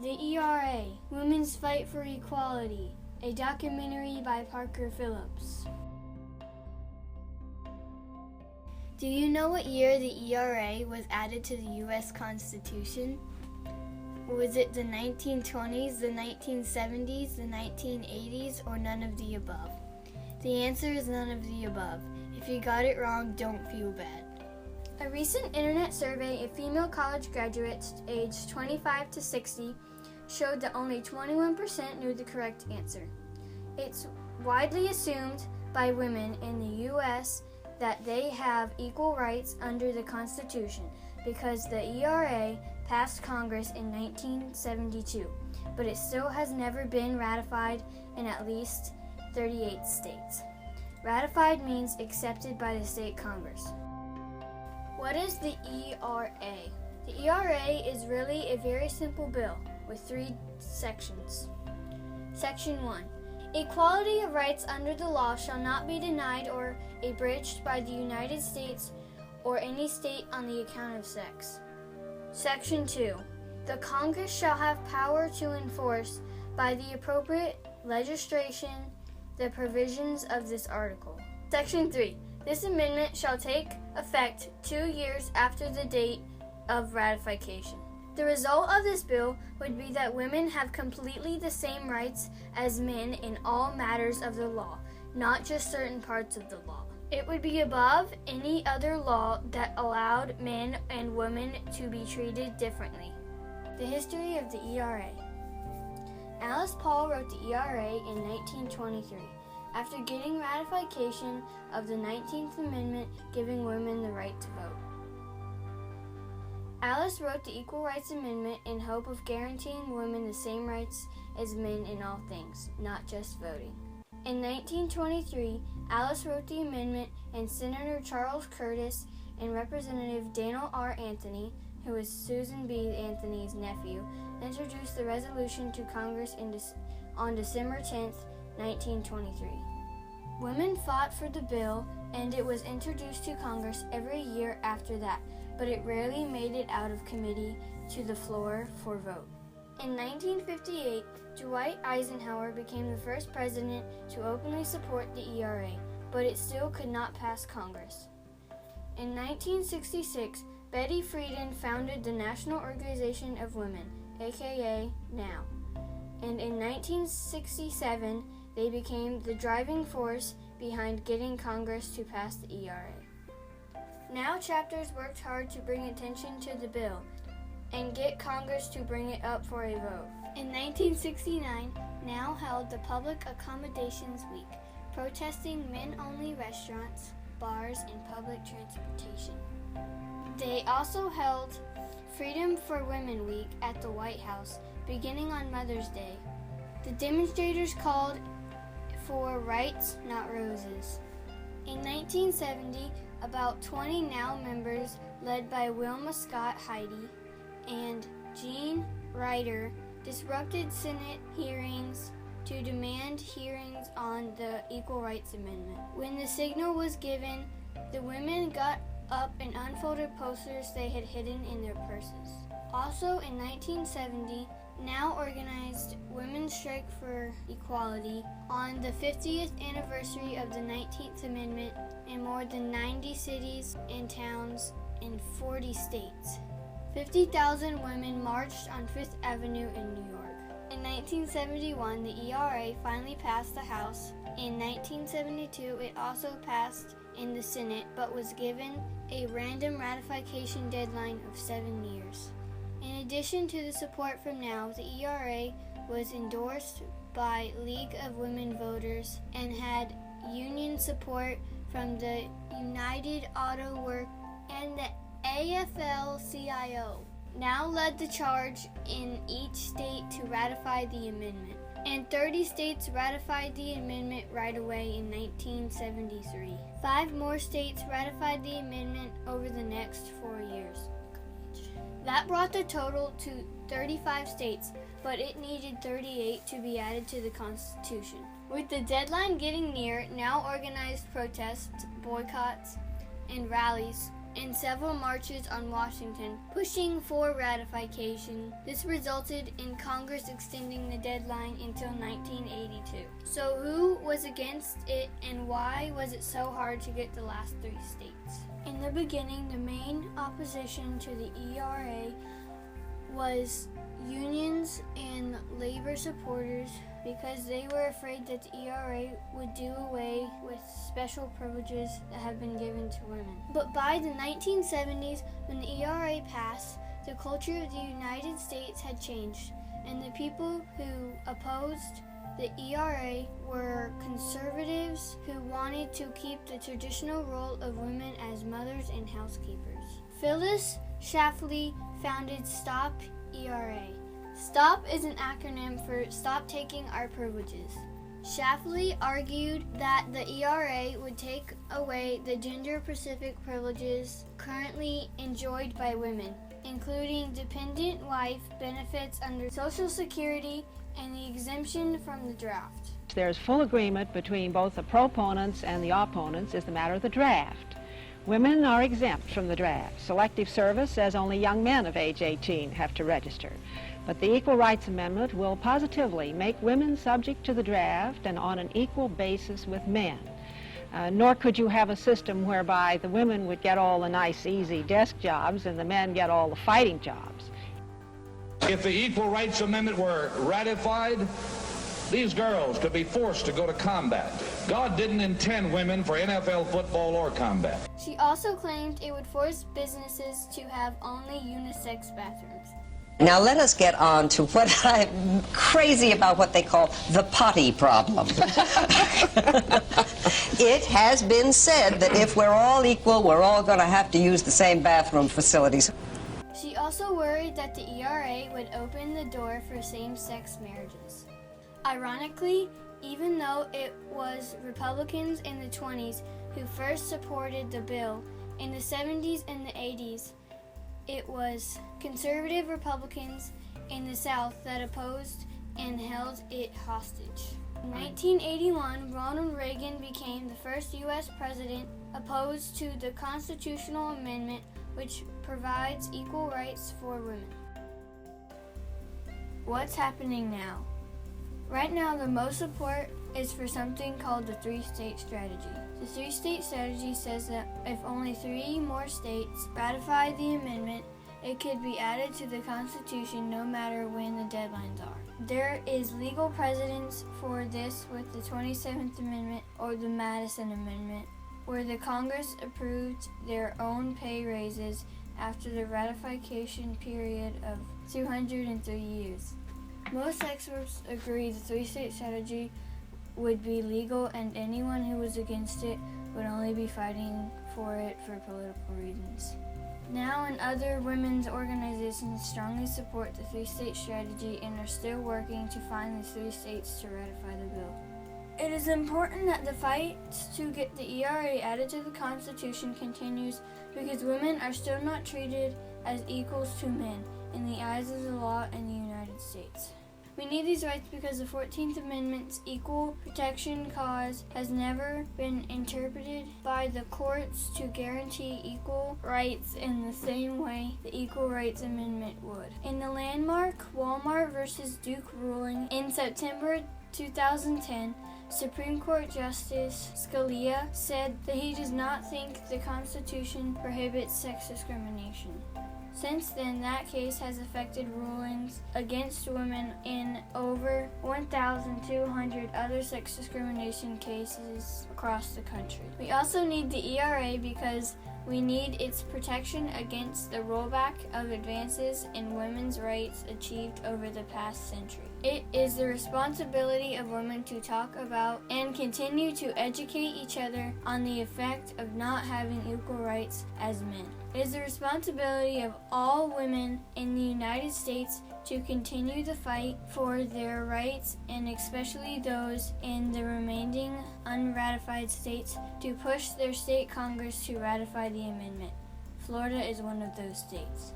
The ERA, Women's Fight for Equality, a documentary by Parker Phillips. Do you know what year the ERA was added to the U.S. Constitution? Was it the 1920s, the 1970s, the 1980s, or none of the above? The answer is none of the above. If you got it wrong, don't feel bad. A recent internet survey of female college graduates aged 25 to 60 showed that only 21% knew the correct answer. It's widely assumed by women in the U.S. that they have equal rights under the Constitution because the ERA passed Congress in 1972, but it still has never been ratified in at least 38 states. Ratified means accepted by the state Congress. What is the ERA? The ERA is really a very simple bill with 3 sections. Section 1. Equality of rights under the law shall not be denied or abridged by the United States or any state on the account of sex. Section 2. The Congress shall have power to enforce by the appropriate legislation the provisions of this article. Section 3. This amendment shall take effect 2 years after the date of ratification. The result of this bill would be that women have completely the same rights as men in all matters of the law, not just certain parts of the law. It would be above any other law that allowed men and women to be treated differently. The history of the ERA. Alice Paul wrote the ERA in 1923. After getting ratification of the 19th Amendment giving women the right to vote. Alice wrote the Equal Rights Amendment in hope of guaranteeing women the same rights as men in all things, not just voting. In 1923, Alice wrote the amendment, and Senator Charles Curtis and Representative Daniel R. Anthony, who was Susan B. Anthony's nephew, introduced the resolution to Congress on December 10, 1923. Women fought for the bill, and it was introduced to Congress every year after that, but it rarely made it out of committee to the floor for vote. In 1958, Dwight Eisenhower became the first president to openly support the ERA, but it still could not pass Congress. In 1966, Betty Friedan founded the National Organization of Women, aka NOW, and in 1967, they became the driving force behind getting Congress to pass the ERA. NOW chapters worked hard to bring attention to the bill and get Congress to bring it up for a vote. In 1969, NOW held the Public Accommodations Week, protesting men-only restaurants, bars, and public transportation. They also held Freedom for Women Week at the White House, beginning on Mother's Day. The demonstrators called for rights, not roses. In 1970, about 20 NOW members, led by Wilma Scott Heidi and Jean Ryder, disrupted Senate hearings to demand hearings on the Equal Rights Amendment. When the signal was given, the women got up and unfolded posters they had hidden in their purses. Also in 1970, NOW organized Women's Strike for Equality on the 50th anniversary of the 19th Amendment in more than 90 cities and towns in 40 states. 50,000 women marched on Fifth Avenue in New York. In 1971, the ERA finally passed the House. In 1972, it also passed in the Senate, but was given a random ratification deadline of 7 years. In addition to the support from NOW, the ERA was endorsed by League of Women Voters and had union support from the United Auto Workers and the AFL-CIO. NOW led the charge in each state to ratify the amendment, and 30 states ratified the amendment right away in 1973. 5 more states ratified the amendment over the next 4 years. That brought the total to 35 states, but it needed 38 to be added to the Constitution. With the deadline getting near, NOW organized protests, boycotts, and rallies and several marches on Washington, pushing for ratification. This resulted in Congress extending the deadline until 1982. So who was against it, and why was it so hard to get the last 3 states? In the beginning, the main opposition to the ERA was unions and labor supporters, because they were afraid that the ERA would do away with special privileges that have been given to women. But by the 1970s, when the ERA passed, the culture of the United States had changed, and the people who opposed the ERA were conservatives who wanted to keep the traditional role of women as mothers and housekeepers. Phyllis Schlafly founded Stop ERA. STOP is an acronym for Stop Taking Our Privileges. Schlafly argued that the ERA would take away the gender-specific privileges currently enjoyed by women, including dependent wife benefits under Social Security and the exemption from the draft. There's full agreement between both the proponents and the opponents is the matter of the draft. Women are exempt from the draft. Selective service says only young men of age 18 have to register. But the Equal Rights Amendment will positively make women subject to the draft and on an equal basis with men. Nor could you have a system whereby the women would get all the nice, easy desk jobs and the men get all the fighting jobs. If the Equal Rights Amendment were ratified, these girls could be forced to go to combat. God didn't intend women for NFL football or combat. She also claimed it would force businesses to have only unisex bathrooms. Now let us get on to what I'm crazy about, what they call the potty problem. It has been said that if we're all equal, we're all going to have to use the same bathroom facilities. She also worried that the ERA would open the door for same-sex marriages. Ironically, even though it was Republicans in the 20s who first supported the bill, in the 70s and the 80s, it was conservative Republicans in the South that opposed and held it hostage. In 1981, Ronald Reagan became the first U.S. president opposed to the constitutional amendment which provides equal rights for women. What's happening now? Right now, the most support is for something called the three-state strategy. The three-state strategy says that if only 3 more states ratify the amendment, it could be added to the Constitution no matter when the deadlines are. There is legal precedence for this with the 27th Amendment or the Madison Amendment, where the Congress approved their own pay raises after the ratification period of 203 years. Most experts agree the three-state strategy would be legal, and anyone who was against it would only be fighting for it for political reasons. Now and other women's organizations strongly support the three-state strategy and are still working to find the 3 states to ratify the bill. It is important that the fight to get the ERA added to the Constitution continues because women are still not treated as equals to men in the eyes of the law in the United States. We need these rights because the 14th Amendment's equal protection clause has never been interpreted by the courts to guarantee equal rights in the same way the Equal Rights Amendment would. In the landmark Walmart v. Duke ruling in September 2010, Supreme Court Justice Scalia said that he does not think the Constitution prohibits sex discrimination. Since then, that case has affected rulings against women in over 1,200 other sex discrimination cases across the country. We also need the ERA because we need its protection against the rollback of advances in women's rights achieved over the past century. It is the responsibility of women to talk about and continue to educate each other on the effect of not having equal rights as men. It is the responsibility of all women in the United States to continue the fight for their rights, and especially those in the remaining unratified states, to push their state Congress to ratify the amendment. Florida is one of those states.